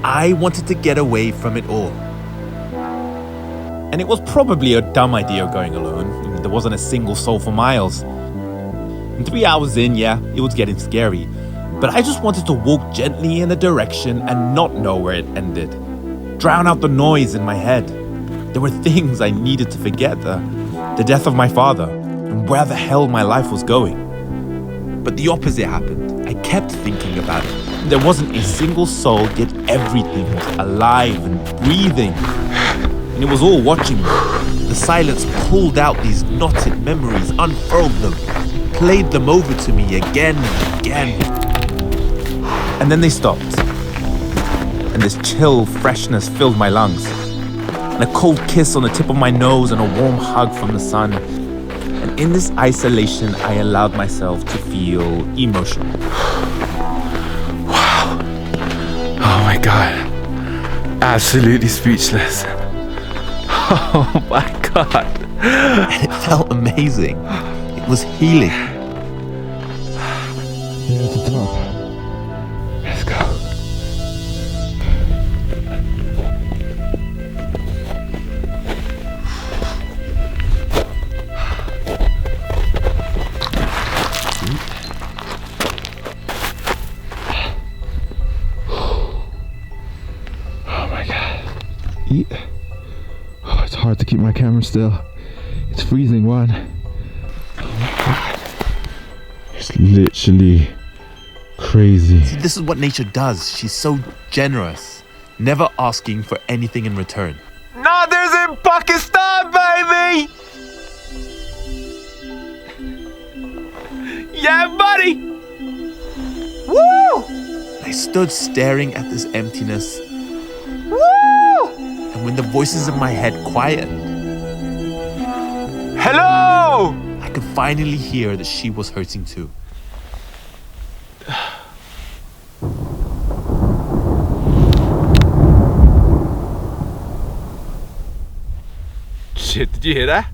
I wanted to get away from it all. And it was probably a dumb idea going alone. There wasn't a single soul for miles. And 3 hours in, yeah, it was getting scary. But I just wanted to walk gently in a direction and not know where it ended. Drown out the noise in my head. There were things I needed to forget. The death of my father and where the hell my life was going. But the opposite happened. I kept thinking about it. There wasn't a single soul, yet everything was alive and breathing. And it was all watching me. The silence pulled out these knotted memories, unfurled them, played them over to me again and again. And then they stopped. And this chill freshness filled my lungs. And a cold kiss on the tip of my nose and a warm hug from the sun. And in this isolation, I allowed myself to feel emotional. Wow. Oh my God. Absolutely speechless. Oh my God. And it felt amazing. It was healing. Here's the top. Let's go. Oh my God. Eat. Oh, it's hard to keep my camera still. It's freezing, one. Oh my God. It's literally crazy. See, this is what nature does. She's so generous, never asking for anything in return. Nadir's in Pakistan, baby! Yeah, buddy! Woo! I stood staring at this emptiness. Woo! And when the voices in my head quietened, Hello! I could finally hear that she was hurting too. Shit, did you hear that?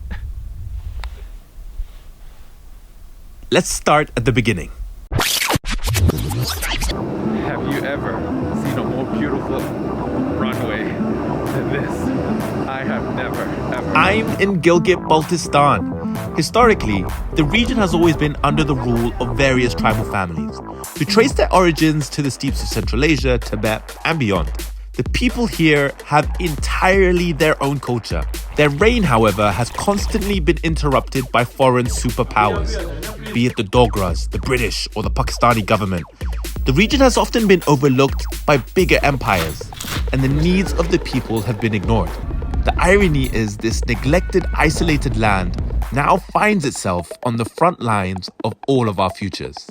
Let's start at the beginning. Have you ever seen a more beautiful runway than this? I have never, ever. I'm in Gilgit, Baltistan. Historically, the region has always been under the rule of various tribal families who trace their origins to the steppes of Central Asia, Tibet, and beyond. The people here have entirely their own culture. Their reign, however, has constantly been interrupted by foreign superpowers, be it the Dogras, the British, or the Pakistani government. The region has often been overlooked by bigger empires, and the needs of the people have been ignored. The irony is this neglected, isolated land now finds itself on the front lines of all of our futures.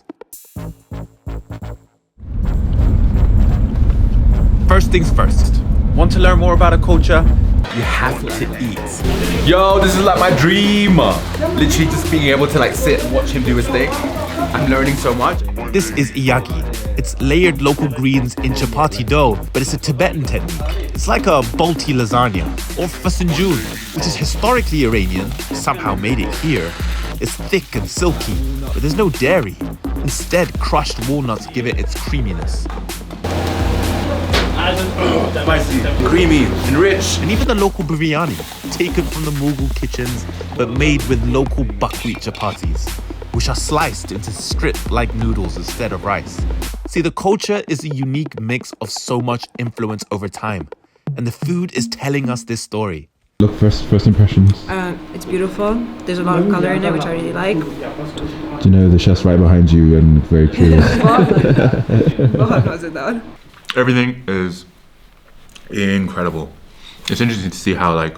First things first. Want to learn more about a culture? You have to eat. Yo, this is like my dream. Literally just being able to like sit and watch him do his thing. I'm learning so much. This is iyagi. It's layered local greens in chapati dough, but it's a Tibetan technique. It's like a balti lasagna, or fasanjoon, which is historically Iranian, somehow made it here. It's thick and silky, but there's no dairy. Instead, crushed walnuts give it its creaminess. Spicy, creamy, and rich. And even the local biryani, taken from the Mughal kitchens, but made with local buckwheat chapatis, which are sliced into strip-like noodles instead of rice. See, the culture is a unique mix of so much influence over time, and the food is telling us this story. Look, first impressions. It's beautiful. There's a lot of color in it, which I really like. Do you know the chef's right behind you and very curious? What was it that? Everything is incredible. It's interesting to see how like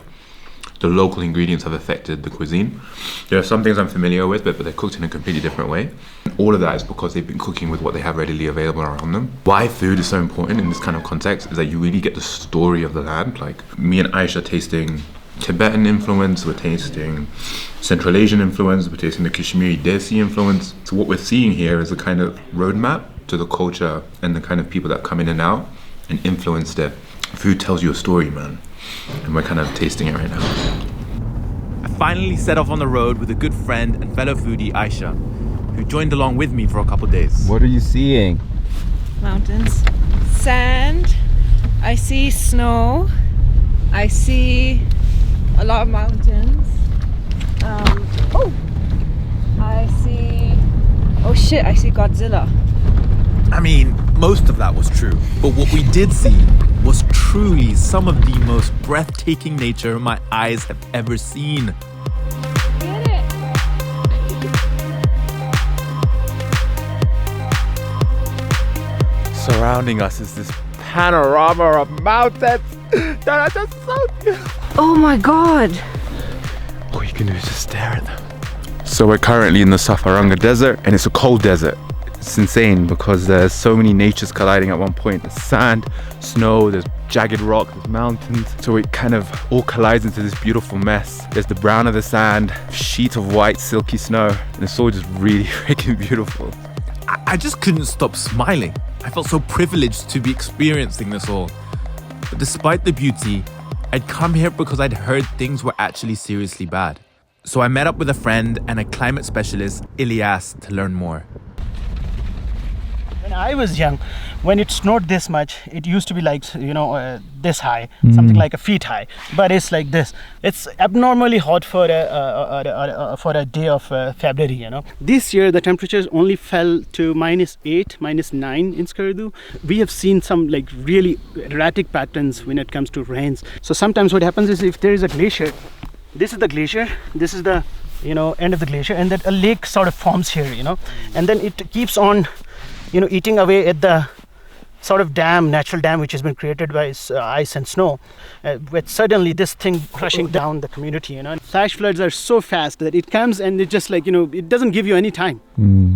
the local ingredients have affected the cuisine. There are some things I'm familiar with, but they're cooked in a completely different way. All of that is because they've been cooking with what they have readily available around them. Why food is so important in this kind of context is that you really get the story of the land. Like me and Aisha tasting Tibetan influence, we're tasting Central Asian influence, we're tasting the Kashmiri Desi influence. So what we're seeing here is a kind of roadmap to the culture and the kind of people that come in and out and influenced it. Food tells you a story, man. And we're kind of tasting it right now. I finally set off on the road with a good friend and fellow foodie, Aisha, who joined along with me for a couple days. What are you seeing? Mountains, sand, I see snow. I see a lot of mountains. I see... Oh shit, I see Godzilla. I mean, most of that was true, but what we did see was truly some of the most breathtaking nature my eyes have ever seen. Get it! Surrounding us is this panorama of mountains that are just so beautiful. Oh my god! All you can do is just stare at them. So we're currently in the Safaranga desert, and it's a cold desert. It's insane because there's so many natures colliding at one point. There's sand, snow, there's jagged rock, there's mountains. So it kind of all collides into this beautiful mess. There's the brown of the sand, sheet of white silky snow, and it's all just really freaking beautiful. I just couldn't stop smiling. I felt so privileged to be experiencing this all. But despite the beauty, I'd come here because I'd heard things were actually seriously bad. So I met up with a friend and a climate specialist, Ilyas, to learn more. When I was young, when it snowed this much, it used to be like, this high, something like a feet high. But it's like this. It's abnormally hot for a day of February, This year, the temperatures only fell to -8, -9 in Skardu. We have seen some like really erratic patterns when it comes to rains. So sometimes what happens is if there is a glacier, this is the glacier, this is the, end of the glacier, and then a lake sort of forms here, and then it keeps on eating away at the sort of natural dam which has been created by ice and snow, with suddenly this thing crushing down the community, Flash floods are so fast that it comes and it just like, it doesn't give you any time.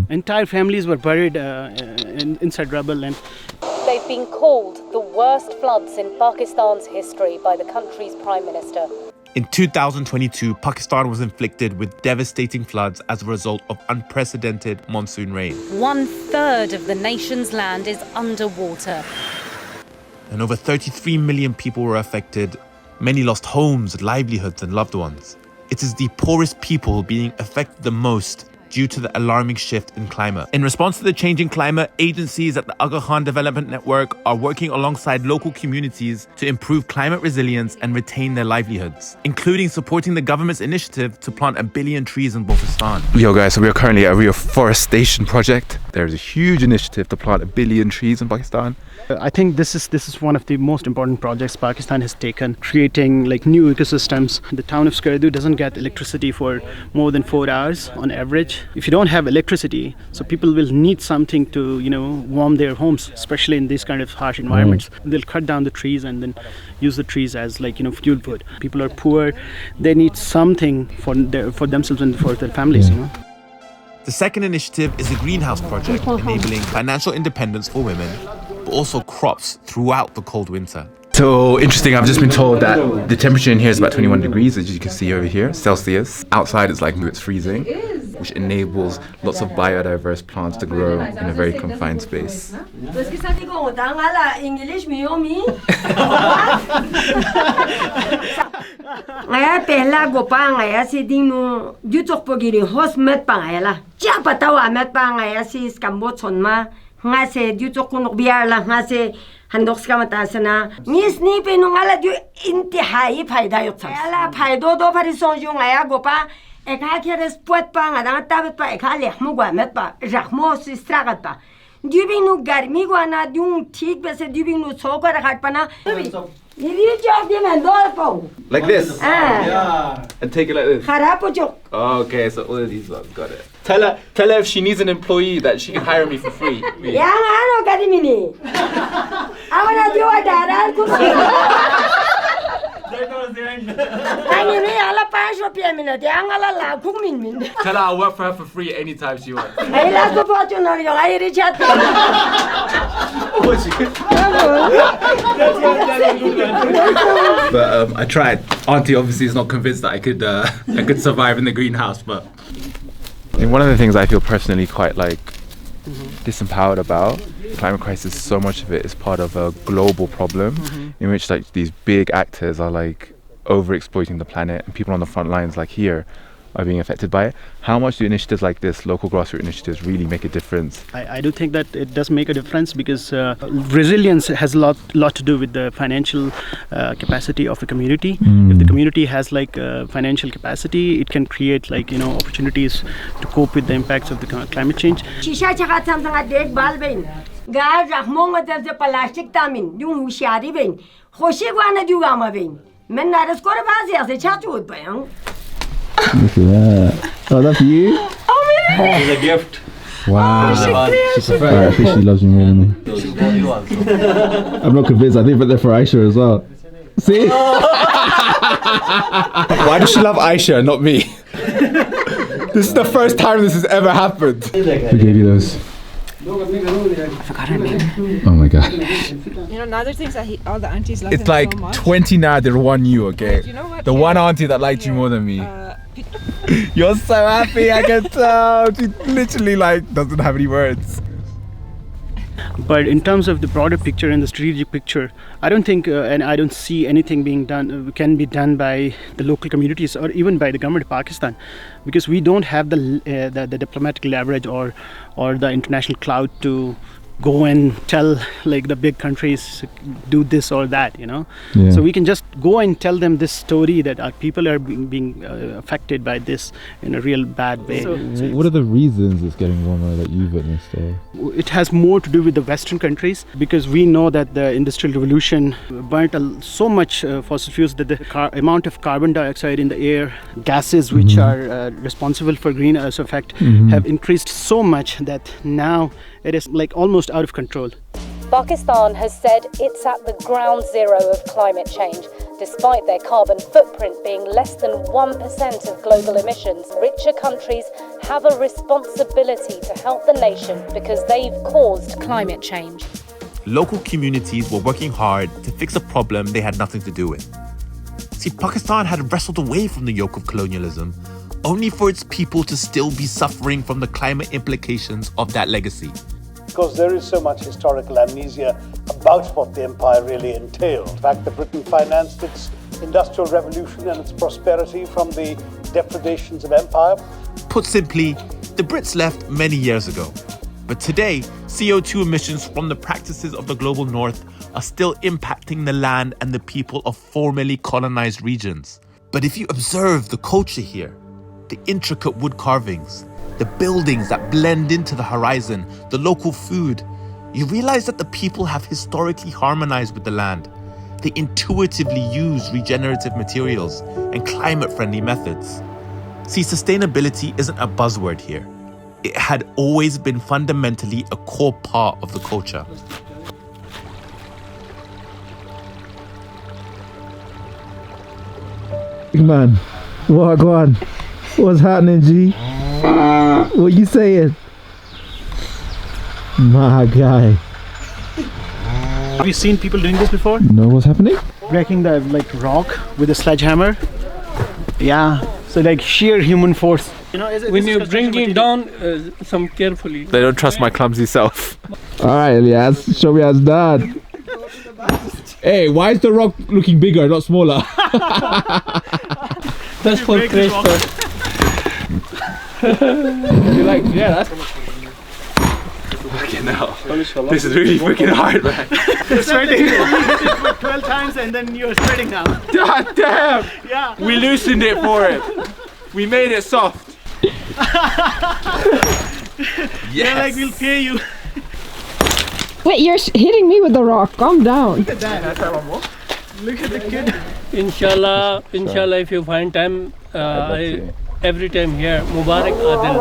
Entire families were buried inside rubble. And they've been called the worst floods in Pakistan's history by the country's Prime Minister. In 2022, Pakistan was inflicted with devastating floods as a result of unprecedented monsoon rain. 1/3 of the nation's land is underwater. And over 33 million people were affected. Many lost homes, livelihoods, and loved ones. It is the poorest people being affected the most due to the alarming shift in climate. In response to the changing climate, agencies at the Aga Khan Development Network are working alongside local communities to improve climate resilience and retain their livelihoods, including supporting the government's initiative to plant 1 billion trees in Baltistan. Yo guys, so we are currently at a reforestation project. There's a huge initiative to plant 1 billion trees in Pakistan. I think this is one of the most important projects Pakistan has taken, creating like new ecosystems. The town of Skardu doesn't get electricity for more than 4 hours on average. If you don't have electricity, so people will need something to warm their homes, especially in these kind of harsh environments. They'll cut down the trees and then use the trees as like fuel wood. People are poor, they need something for themselves and for their families. The second initiative is a greenhouse project enabling financial independence for women, but also crops throughout the cold winter. So interesting, I've just been told that the temperature in here is about 21 degrees, as you can see over here, Celsius. Outside it's like it's freezing, which enables lots of biodiverse plants to grow in a very confined space. Ngaya pehla gopa ngaya si dingnu jutok pogiri hos met pangayla cha patawa met pangaya si skambo chonma nga se jutok kunok biar la nga se handok skamata sana nis ni pe ngala ju intihai phaida yok sa ala phaido do phari so ju ngaya gopa ekha kheres puat pa nga dang tabet pa ekha lehmu gwa met pa rakhmo si stragat pa dubing nu garmi gwa na dung thik bese dubing nu chokar khat pa na Like this? Yeah. And take it like this? Oh, okay, so all of these ones, got it. Tell her if she needs an employee that she can hire me for free. Yeah, I know, I want to do a dad. Tell her I'll work for her for free anytime she wants. But I tried. Auntie obviously is not convinced that I could survive in the greenhouse. But and one of the things I feel personally quite like disempowered about the climate crisis, so much of it is part of a global problem in which like these big actors are like over exploiting the planet, and people on the front lines like here are being affected by it. How much do initiatives like this, local grassroots initiatives, really make a difference? I do think that it does make a difference because resilience has a lot to do with the financial capacity of a community. If the community has like financial capacity, it can create like opportunities to cope with the impacts of the climate change. Plastic tamin, yung husyari ben. Hoshi wana diugama ben. Men na das kore bazi ase chatu bayang. Look at that. Oh, that's you? Oh, man. It's a gift. Wow. Alright, she loves you more than me. I'm not convinced. I think they're for Aisha as well. See? Why does she love Aisha and not me? This is the first time this has ever happened. Who gave you those? I forgot her name. Oh my god. Nadir thinks that all the aunties love It's him like so much. 20 Nadir, one you, okay? You know what? The one auntie that liked you more than me. You're so happy, I can tell. She literally like doesn't have any words. But in terms of the broader picture and the strategic picture, I don't think and I don't see anything being done can be done by the local communities or even by the government of Pakistan, because we don't have the diplomatic leverage or the international clout to go and tell like the big countries do this or that, Yeah. So we can just go and tell them this story that our people are being affected by this in a real bad way. What are the reasons it's getting warmer that you've witnessed? It has more to do with the Western countries, because we know that the Industrial Revolution burnt so much fossil fuels that the amount of carbon dioxide in the air, gases which are responsible for greenhouse effect, have increased so much that now it is like almost out of control. Pakistan has said it's at the ground zero of climate change. Despite their carbon footprint being less than 1% of global emissions, richer countries have a responsibility to help the nation because they've caused climate change. Local communities were working hard to fix a problem they had nothing to do with. See, Pakistan had wrestled away from the yoke of colonialism, only for its people to still be suffering from the climate implications of that legacy. Because there is so much historical amnesia about what the empire really entailed. The fact that Britain financed its industrial revolution and its prosperity from the depredations of empire. Put simply, the Brits left many years ago. But today, CO2 emissions from the practices of the global north are still impacting the land and the people of formerly colonized regions. But if you observe the culture here, the intricate wood carvings, the buildings that blend into the horizon, the local food, you realize that the people have historically harmonized with the land. They intuitively use regenerative materials and climate-friendly methods. See, sustainability isn't a buzzword here. It had always been fundamentally a core part of the culture. Man, what go on? What's happening, G? What you saying? My guy. Have you seen people doing this before? No, what's happening? Breaking the like rock with a sledgehammer. Yeah. So like sheer human force. When you bring it down, some carefully. They don't trust my clumsy self. Alright, Elias, show me how it's done. Hey, why is the rock looking bigger, not smaller? That's for crash first. You're like, yeah, that's... Fucking hell. This is really freaking hard, man. You're sweating. 12 times and then you're sweating now. God damn! Yeah. We loosened it for it. We made it soft. Yes. Yeah, like we'll pay you. Wait, you're hitting me with the rock. Calm down. Look at that. Look at the kid. Inshallah, if you find time, every time here, Mubarak Adil.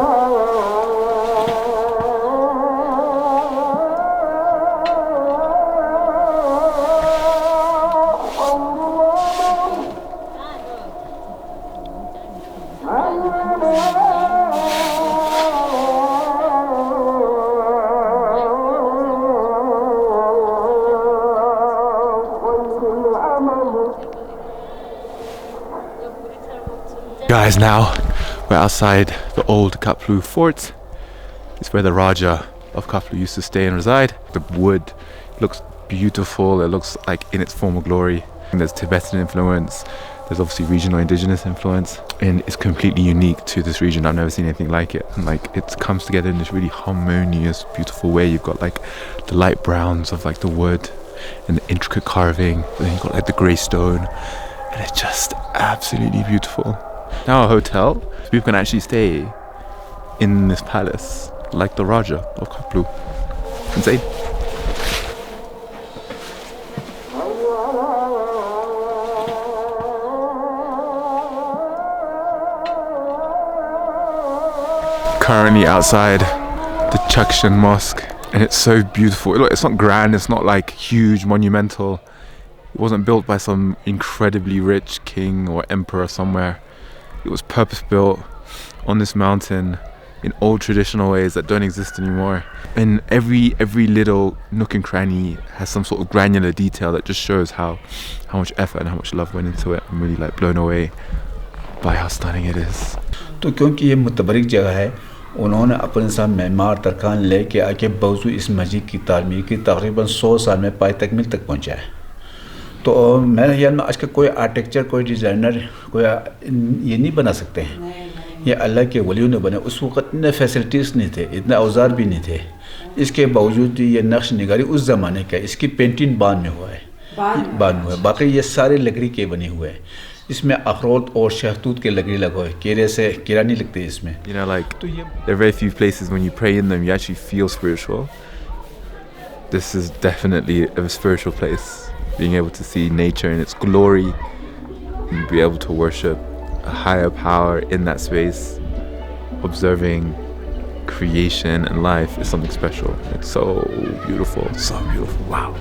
Guys, now we're outside the old Kaplu fort. It's where the Raja of Kaplu used to stay and reside. The wood looks beautiful. It looks like in its former glory. There's Tibetan influence, there's obviously regional indigenous influence, and it's completely unique to this region. I've never seen anything like it. And like it comes together in this really harmonious, beautiful way. You've got like the light browns of like the wood and the intricate carving, but then you've got like the grey stone, and it's just absolutely beautiful. Now a hotel, people can actually stay in this palace like the Raja of Kaplu. Insane. Currently outside the Chakshan Mosque, and it's so beautiful. Look, it's not grand, it's not like huge, monumental. It wasn't built by some incredibly rich king or emperor somewhere. It was purpose built on this mountain in old traditional ways that don't exist anymore. And every little nook and cranny has some sort of granular detail that just shows how much effort and how much love went into it. I'm really like blown away by how stunning it is. तो क्योंकि ये मुतबरिक जगह है, उन्होंने अपने साथ मेमार तरखान लेके आके बावजूद इस मस्जिद की तामीर की तकरीबन 100 साल में पाई तकमील तक पहुँचा है. तो मेरे ख्याल में आज का कोई आर्किटेक्चर, कोई डिज़ाइनर, कोई ये नहीं बना सकते हैं. ये अल्लाह के वलियों ने बने. उस वक़्त इतने फैसिलिटीज़ नहीं थे, इतने औजार भी नहीं थे. इसके बावजूद ये नक्श निगारी उस ज़माने का. इसकी पेंटिंग बाद में हुआ है, बाद में हुआ है. बाकी ये सारे लकड़ी के बने हुए हैं. इसमें अखरोट और शहतूत के लकड़ी लगा हुआ है. केरे से कीड़ा नहीं लगते इसमें. You know, like there are very few places when you pray in them you actually feel spiritual. This is definitely a spiritual place. Being able to see nature in its glory and be able to worship a higher power in that space, observing creation and life is something special. It's so beautiful, so beautiful. Wow.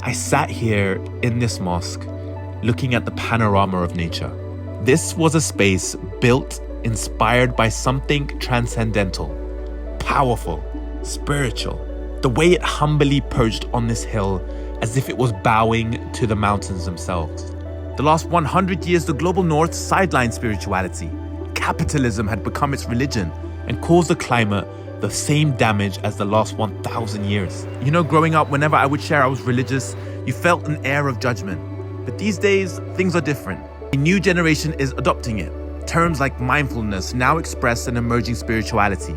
I sat here in this mosque looking at the panorama of nature. This was a space built, inspired by something transcendental, powerful, spiritual. The way it humbly perched on this hill as if it was bowing to the mountains themselves. The last 100 years, the global north sidelined spirituality. Capitalism had become its religion and caused the climate the same damage as the last 1,000 years. You know, growing up, whenever I would share I was religious, you felt an air of judgment. But these days, things are different. A new generation is adopting it. Terms like mindfulness now express an emerging spirituality.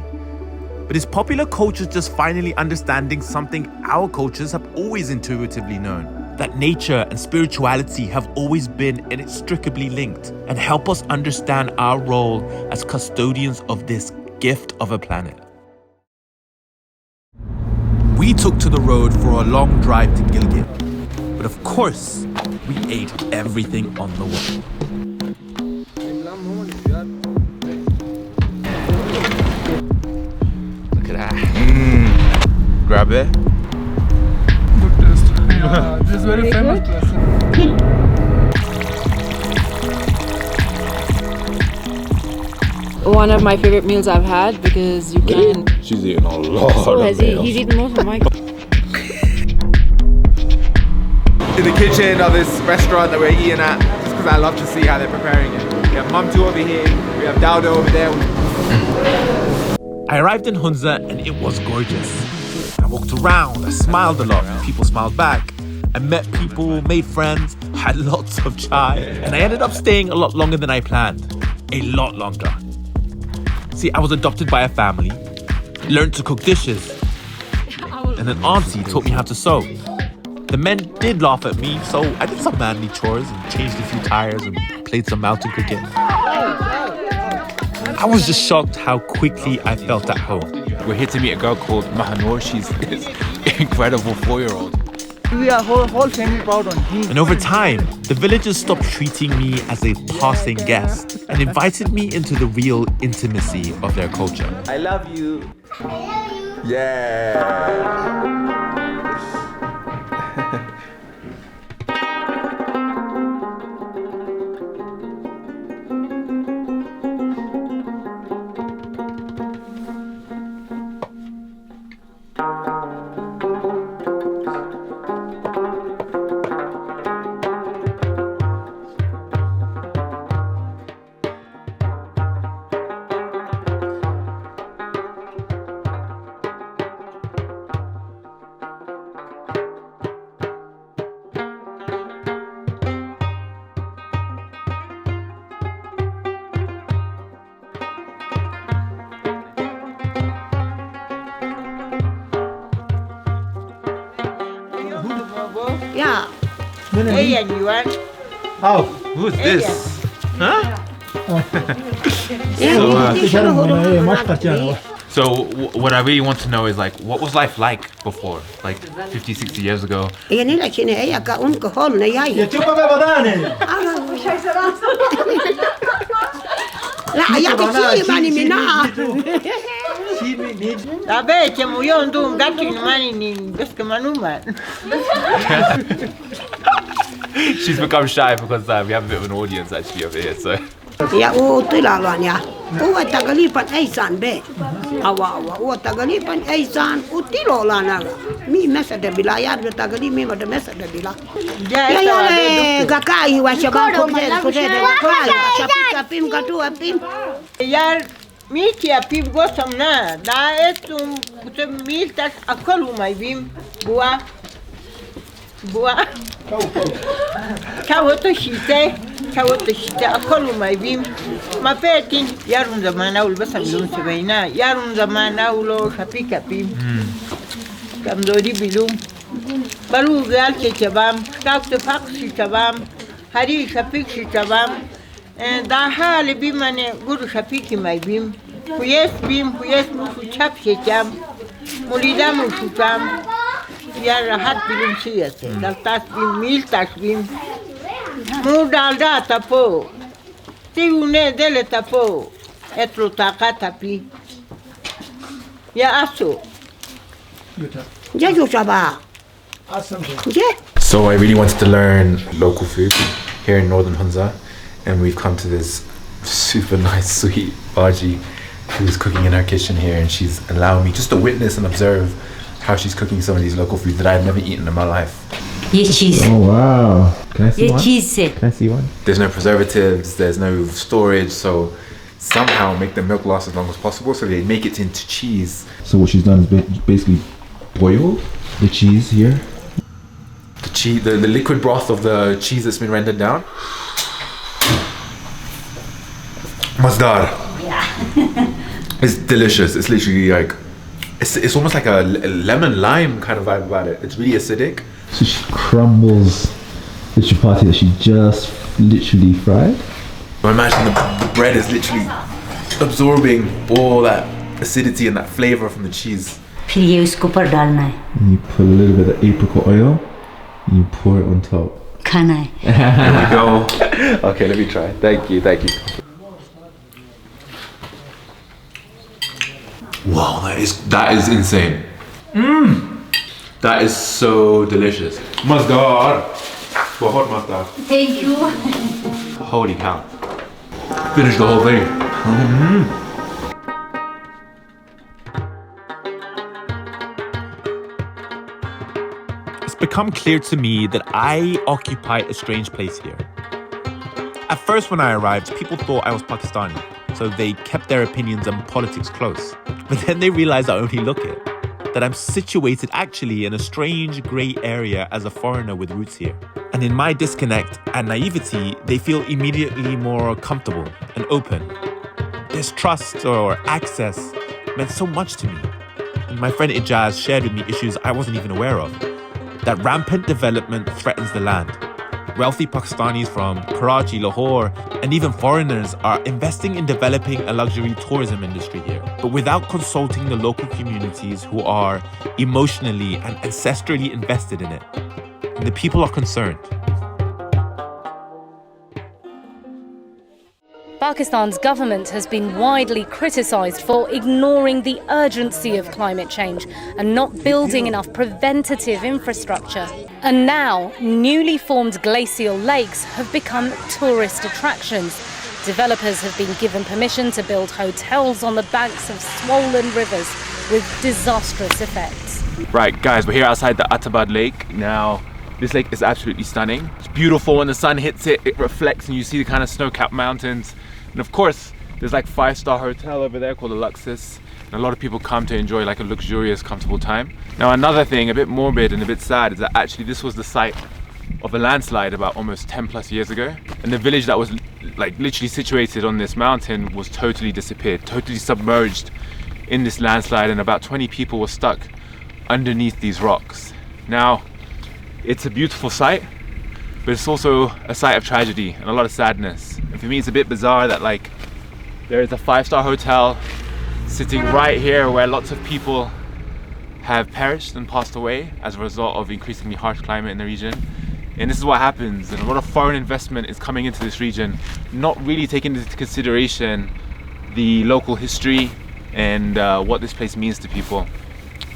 But is popular culture just finally understanding something our cultures have always intuitively known? That nature and spirituality have always been inextricably linked and help us understand our role as custodians of this gift of a planet. We took to the road for a long drive to Gilgit, but of course, we ate everything on the way. Look at that. Grab it. Good taste. Yeah, this is very famous place. One of my favorite meals I've had because you can. She's eating a lot. So has he? He's eaten most of my. In the kitchen of this restaurant that we're eating at, just because I love to see how they're preparing it. We have Mamtu over here, we have Daudo over there. I arrived in Hunza and it was gorgeous. I walked around, I smiled a lot, people smiled back. I met people, made friends, had lots of chai, and I ended up staying a lot longer than I planned. A lot longer. See, I was adopted by a family, learned to cook dishes, and an auntie taught me how to sew. The men did laugh at me, so I did some manly chores and changed a few tires and played some mountain cricket. I was just shocked how quickly I felt at home. We're here to meet a girl called Mahanur. She's this incredible 4-year-old. We are whole family proud on him. And over time, the villagers stopped treating me as a passing guest and invited me into the real intimacy of their culture. I love you. I love you. Yeah. Oh, who's this? Huh? So what I really want to know is like, what was life like before, like 50, 60 years ago? She's become shy because we have a bit of an audience actually over here, so. Ya la tagali pan aisan be. Awa tagali pan aisan utilo la na. Mi mesa de bila ya tagali mi ma de mesa de bila. Ya gakai wa shaban ko de gakai shapika pim katu apim. Ya mi ti apim gosam na da etum mil tak akalu mai bim bua kawoto shite akalu mai bim ma petin yarun zamana ul basam lun sebaina yarun zamana ulo shapika pim kam dori bilum baru gal ke chabam kak te pak si chabam hari shapik si chabam da hal bimane guru shapiki mai bim kuyes mu chap se cham mulida mu cham ya rahat bilum siyase daltas bim mil tas bim mu dalda tapo tiune dele tapo etro tapi ya aso ya yo chaba So I really wanted to learn local food here in Northern Hunza, and we've come to this super nice sweet Baji who's cooking in her kitchen here, and she's allowing me just to witness and observe how she's cooking some of these local foods that I've never eaten in my life. Cheese. Oh wow. Can I see one? Cheese. Can I see one? There's no preservatives, there's no storage, so somehow make the milk last as long as possible so they make it into cheese. So what she's done is basically boiled the cheese here. The cheese, the liquid broth of the cheese that's been rendered down. Masdar. Yeah. It's delicious. It's literally like, it's almost like a lemon lime kind of vibe about it. It's really acidic. So she crumbles the chapati that she just literally fried. I imagine the bread is literally absorbing all that acidity and that flavor from the cheese. And you put a little bit of apricot oil and you pour it on top. Can I? There we go. Okay, let me try. Thank you. Wow, that is insane. That is so delicious. Masdar. Bahut masdar. Thank you. Holy cow. Finish the whole thing. It's become clear to me that I occupy a strange place here. At first when I arrived, people thought I was Pakistani, so they kept their opinions and politics close. But then they realized I only look it, that I'm situated actually in a strange grey area as a foreigner with roots here. And in my disconnect and naivety, they feel immediately more comfortable and open. This trust or access meant so much to me. And my friend Ijaz shared with me issues I wasn't even aware of. That rampant development threatens the land. Wealthy Pakistanis from Karachi, Lahore, and even foreigners are investing in developing a luxury tourism industry here, but without consulting the local communities who are emotionally and ancestrally invested in it. And the people are concerned. Pakistan's government has been widely criticised for ignoring the urgency of climate change and not building enough preventative infrastructure. And now, newly formed glacial lakes have become tourist attractions. Developers have been given permission to build hotels on the banks of swollen rivers with disastrous effects. Right, guys, we're here outside the Atabad Lake. Now, this lake is absolutely stunning. It's beautiful. When the sun hits it, it reflects and you see the kind of snow-capped mountains. And of course, there's like a 5-star hotel over there called the Luxus. And a lot of people come to enjoy like a luxurious, comfortable time. Now, another thing, a bit morbid and a bit sad, is that actually this was the site of a landslide about almost 10 plus years ago. And the village that was like literally situated on this mountain was totally disappeared, totally submerged in this landslide, and about 20 people were stuck underneath these rocks. Now, it's a beautiful sight, but it's also a site of tragedy and a lot of sadness. And for me, it's a bit bizarre that like there is a 5-star hotel sitting right here where lots of people have perished and passed away as a result of increasingly harsh climate in the region. And this is what happens, and a lot of foreign investment is coming into this region, not really taking into consideration the local history and what this place means to people.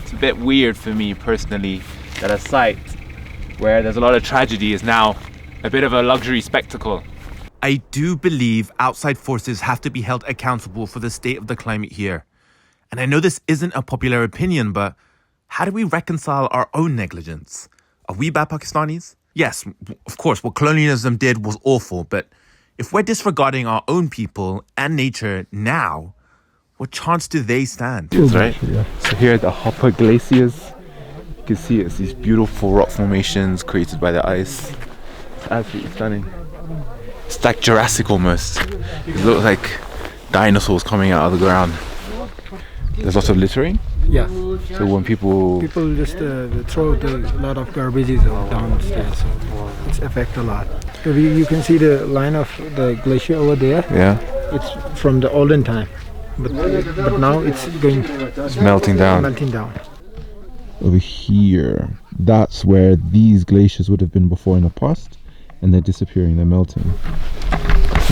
It's a bit weird for me personally that a site where there's a lot of tragedy is now a bit of a luxury spectacle. I do believe outside forces have to be held accountable for the state of the climate here. And I know this isn't a popular opinion, but how do we reconcile our own negligence? Are we bad Pakistanis? Yes, of course, what colonialism did was awful, but if we're disregarding our own people and nature now, what chance do they stand? That's right. Yeah. So here at the Hopper Glaciers, you can see it's these beautiful rock formations created by the ice. It's absolutely stunning. It's like Jurassic almost. It looks like dinosaurs coming out of the ground. There's lots of littering. Yeah. So when people just throw a lot of garbages downstairs, so it's affect a lot. So you can see the line of the glacier over there. Yeah. It's from the olden time, but now it's going. It's melting down. Melting down. Over here, that's where these glaciers would have been before in the past, and they're disappearing. They're melting.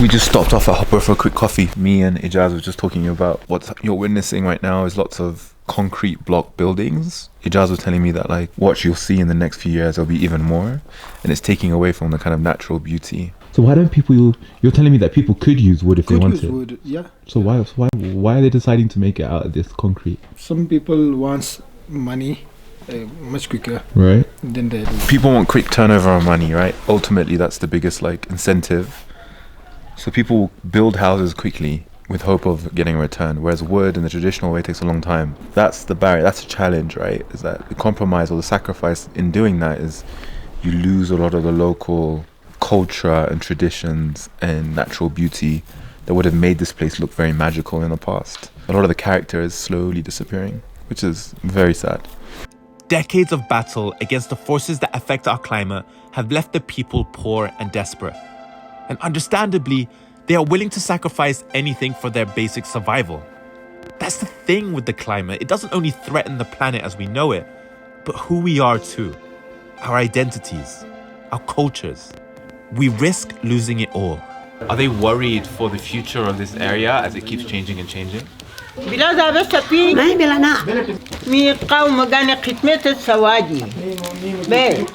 We just stopped off at Hopper for a quick coffee. Me and Ijaz were just talking about what you're witnessing right now is lots of concrete block buildings. Ijaz was telling me that like what you'll see in the next few years there'll be even more, and it's taking away from the kind of natural beauty. So why don't people? You're telling me that people could use wood if they wanted. Could use wood, yeah. So why are they deciding to make it out of this concrete? Some people want money much quicker. Right. Than they do. People want quick turnover on money, right? Ultimately, that's the biggest like incentive. So people build houses quickly with hope of getting a return, whereas wood in the traditional way takes a long time. That's the barrier, that's the challenge, right? Is that the compromise or the sacrifice in doing that is you lose a lot of the local culture and traditions and natural beauty that would have made this place look very magical in the past. A lot of the character is slowly disappearing, which is very sad. Decades of battle against the forces that affect our climate have left the people poor and desperate. And understandably, they are willing to sacrifice anything for their basic survival. That's the thing with the climate. It doesn't only threaten the planet as we know it, but who we are too. Our identities, our cultures. We risk losing it all. Are they worried for the future of this area as it keeps changing and changing? بلاد بس في ما هي بلنا مي قوم قانا قتمت السواجي بي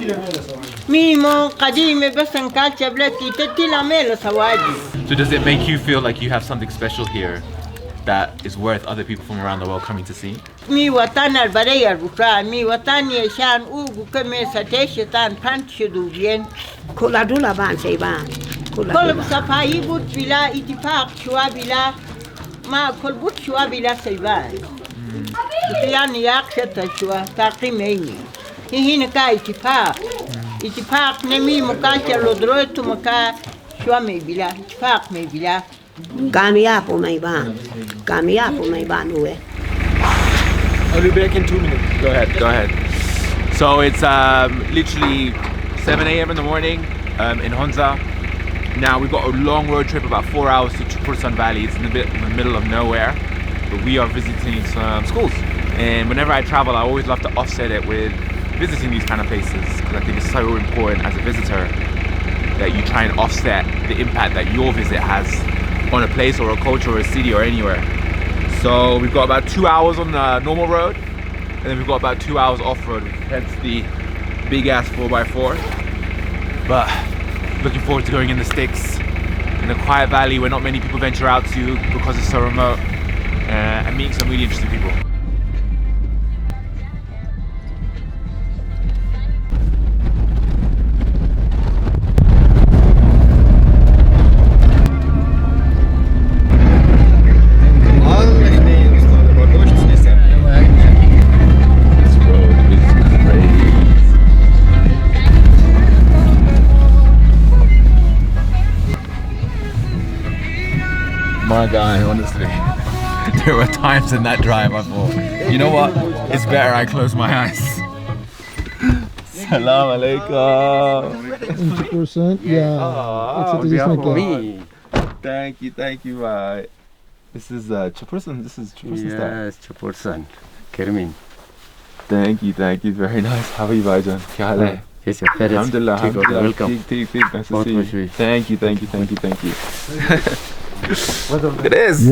مي مو قديمة بس انكالتش بلاتي تتلا ميل سواجي. So does it make you feel like you have something special here that is worth other people from around the world coming to see? مي وطن البرية الرفران مي وطن يشان اوغو كمي ستيشتان بانت شدوجين كل دولا بان سيبان كل بصفاي بود بلا اتفاق شوا بلا ما كل بود شوا بلا سيبان يعني ياقشت شوا تاقيميني هنا كا اتفاق نمي مكالتر لدرويتو مكا شوا مي بلا اتفاق مي بلا كامياب وميبان كامياب وميبان هو I'll be back in 2 minutes. Go ahead. So it's literally 7 a.m. in the morning in Hunza. Now we've got a long road trip, about 4 hours to Pakistan Valley. It's in the middle of nowhere, but we are visiting some schools. And whenever I travel, I always love to offset it with visiting these kind of places because I think it's so important as a visitor that you try and offset the impact that your visit has on a place or a culture or a city or anywhere. So we've got about 2 hours on the normal road, and then we've got about 2 hours off-road, hence the big-ass 4x4. But looking forward to going in the sticks, in a quiet valley where not many people venture out to because it's so remote, and meeting some really interesting people. My guy, honestly, there were times in that drive I thought, you know what, it's better I close my eyes. Salam alaikum. 20%? Yeah. Oh, It's my game. Thank you, bye. This is Chapursan. This is Chapursan style. Yes, Chapursan. Kermin. Thank you. Very nice. How are you, Baijan? Kya hal hai? Yes, sir. Alhamdulillah. Welcome. Nice to see you. Thank you. It is. I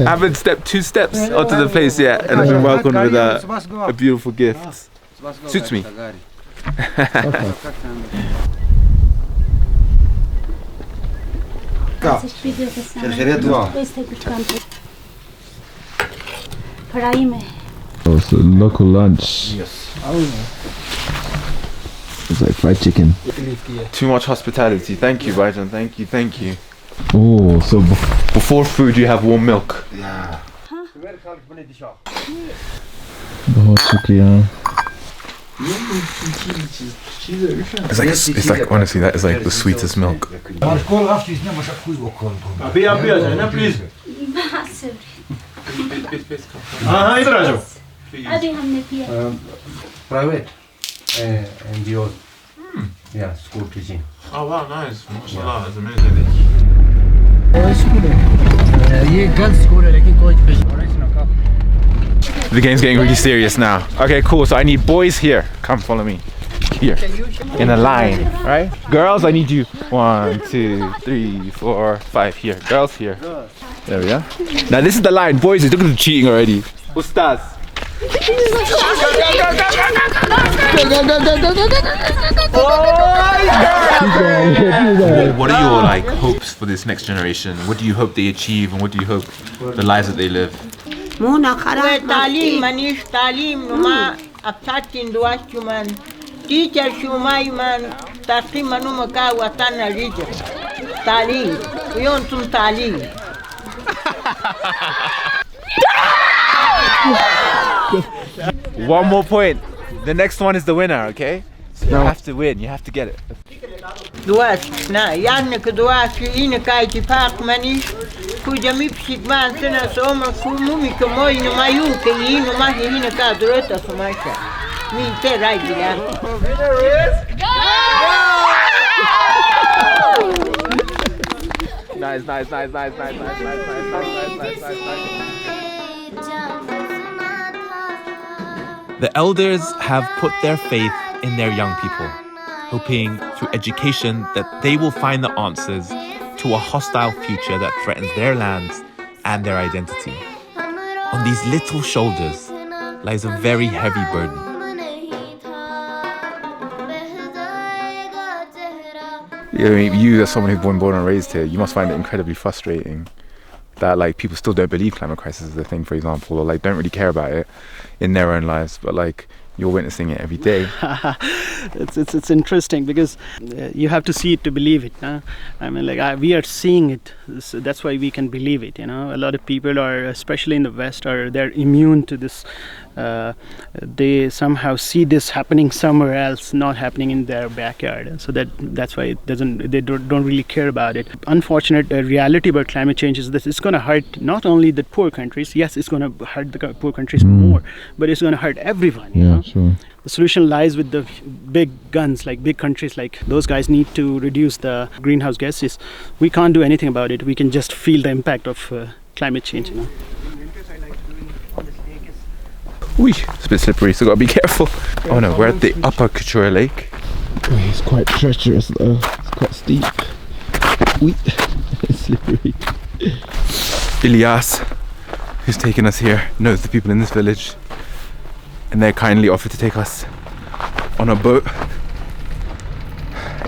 haven't stepped 2 steps onto the place yet, and I've been welcomed with a beautiful gift. Suits me. Oh, so local lunch. Yes. It's like fried chicken. Too much hospitality. Thank you, Baijan. Thank you. Oh, so before food you have warm milk. Yeah. It's like honestly, that is like the sweetest milk. Private NGO. Yeah, school teaching. Oh wow, nice. Mashallah, that's amazing. The game's getting really serious now. Okay, cool. So I need boys here. Come follow me. Here. In a line, right? Girls, I need you. 1, 2, 3, 4, 5 here. Girls here. There we go. Now this is the line. Boys, look at the cheating already. Ustaz. What are your like hopes for this next generation? What do you hope they achieve, and what do you hope the lives that they live? Teacher shumai man taqi manuma ka watana rija talim yon tum talim. One more point. The next one is the winner, okay? So you have to win. You have to get it. Duas na yani kuduas ina kai tipak mani ku jami psikman sana soma ku mumi komo ina mayu ke ina mahi ina ka dureta sumaisha. Me te right ya. Nice. The elders have put their faith in their young people, hoping through education that they will find the answers to a hostile future that threatens their lands and their identity. On these little shoulders lies a very heavy burden. You as someone who's born and raised here, you must find it incredibly frustrating that like people still don't believe climate crisis is a thing, for example, or like don't really care about it in their own lives, but like you're witnessing it every day. It's interesting because you have to see it to believe it. I mean, like we are seeing it, so that's why we can believe it. You know, a lot of people are, especially in the West, they're immune to this. They somehow see this happening somewhere else, not happening in their backyard. So that's why they don't really care about it. Unfortunate reality about climate change is that it's going to hurt not only the poor countries. Yes, it's going to hurt the poor countries more, but it's going to hurt everyone. You know? Sure. The solution lies with the big guns, like big countries like those guys need to reduce the greenhouse gases. We can't do anything about it. We can just feel the impact of climate change. You know. Whee, it's a bit slippery, so gotta be careful. Oh no, we're at the upper Couture Lake. It's quite treacherous though, it's quite steep. Whee, it's slippery. Ilyas, who's taken us here, knows the people in this village, and they kindly offered to take us on a boat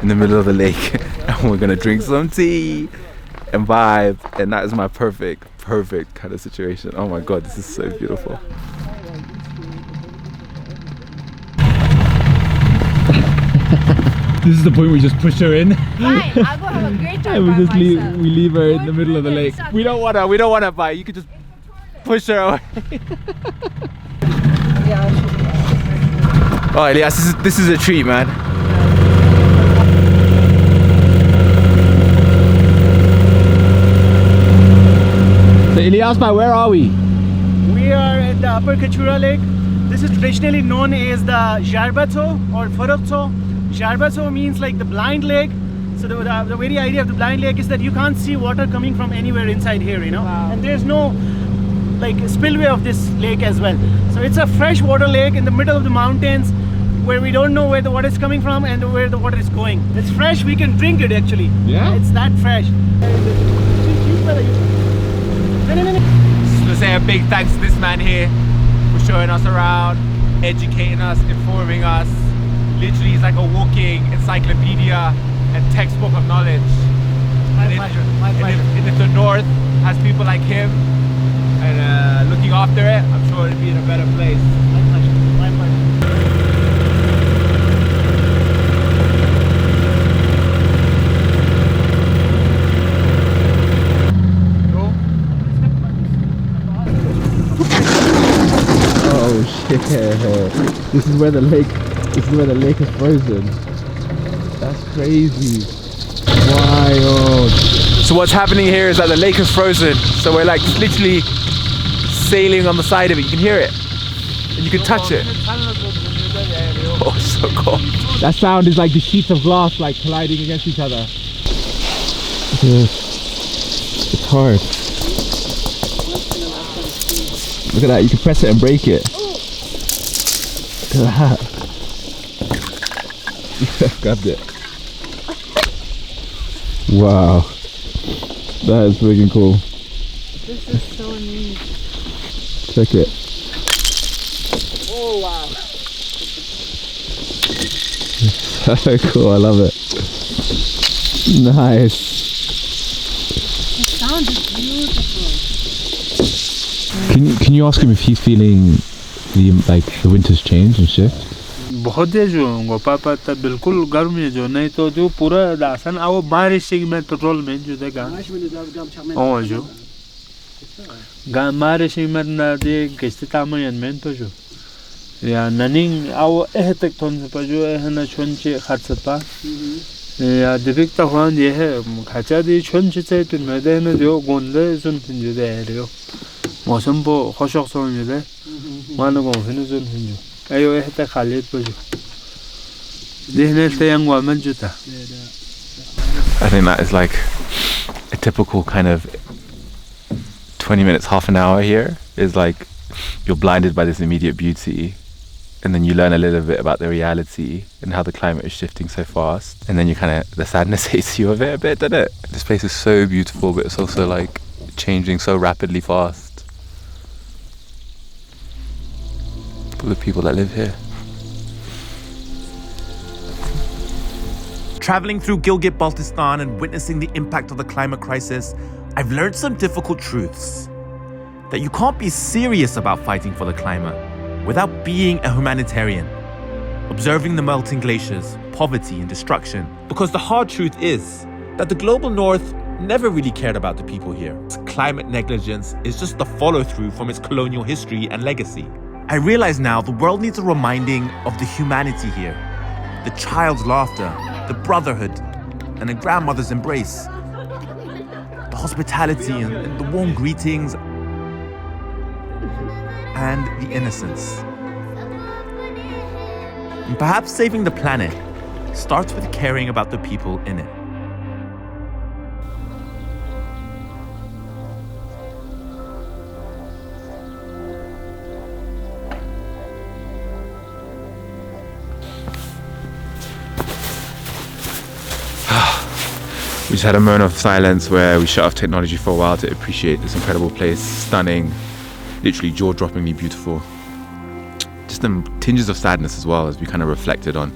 in the middle of the lake, and we're gonna drink some tea and vibe, and that is my perfect kind of situation. Oh my god, this is so beautiful. This is the point we just push her in. Fine, I'll go have a great time. And we leave her in the middle of the lake. We don't wanna bite. You could just push her away. Oh, Elias, this is a treat, man. So Elias, where are we? We are at the upper Couture Lake. This is traditionally known as the Jarbato or Farokto. Jarbato means like the blind lake. So the very idea of the blind lake is that you can't see water coming from anywhere inside here, you know. Wow. And there's no like spillway of this lake as well. So it's a freshwater lake in the middle of the mountains where we don't know where the water is coming from and where the water is going. It's fresh, we can drink it actually. Yeah? It's that fresh. Just to say a big thanks to this man here for showing us around, educating us, informing us. Literally, he's like a walking encyclopedia and textbook of knowledge. My pleasure. And if the North has people like him and looking after it, I'm sure it'd be in a better place. My pleasure. My pleasure. Oh shit! This is where the lake is frozen. That's crazy. Wild. So what's happening here is that the lake is frozen. So we're like literally sailing on the side of it. You can hear it. And you can touch it. Oh, so cool. That sound is like the sheets of glass like colliding against each other. It's hard. Look at that, you can press it and break it. Look at that. Grabbed it. Wow. That is freaking cool. This is so neat. Check it. Oh wow. So cool, I love it. Nice. The sound is beautiful. Can you ask him if he's feeling the winter's change and shift? बहुत है जो गोपापा तब बिल्कुल गर्म है जो नहीं तो जो पूरा दासन आओ बारिश में पेट्रोल में जो देगा ओ जो बारिश में ना दे किस्ते तामयन में तो जो या ननिंग आओ तक थोन से जो है ना छोंचे खर्च पा या दिविक तो हुआ ये है खर्चा दी छोंचे से तो मैं दे ना जो गोंदे सुन जो दे रहे मौसम को खुशक सोन जो दे मानो को फिर सुन जो ayo ehta khalid bojo dehne tayang wa manjuta. I think that is like a typical kind of 20 minutes, half an hour here is like you're blinded by this immediate beauty and then you learn a little bit about the reality and how the climate is shifting so fast and then you kind of, the sadness hits you of it a bit, doesn't it? This place is so beautiful but it's also like changing so rapidly fast. For the people that live here. Traveling through Gilgit, Baltistan and witnessing the impact of the climate crisis, I've learned some difficult truths. That you can't be serious about fighting for the climate without being a humanitarian, observing the melting glaciers, poverty and destruction. Because the hard truth is that the global north never really cared about the people here. Climate negligence is just the follow-through from its colonial history and legacy. I realize now the world needs a reminding of the humanity here. The child's laughter, the brotherhood, and a grandmother's embrace. The hospitality and the warm greetings. And the innocence. And perhaps saving the planet starts with caring about the people in it. We just had a moment of silence where we shut off technology for a while to appreciate this incredible place. Stunning, literally jaw-droppingly beautiful. Just some tinges of sadness as well as we kind of reflected on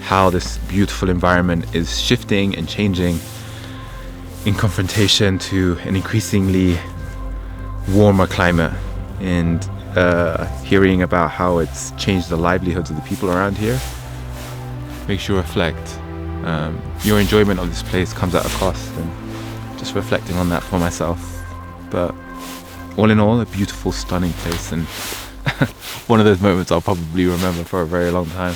how this beautiful environment is shifting and changing in confrontation to an increasingly warmer climate, and hearing about how it's changed the livelihoods of the people around here makes you reflect. Your enjoyment of this place comes at a cost, and just reflecting on that for myself. But all in all, a beautiful, stunning place, and one of those moments I'll probably remember for a very long time.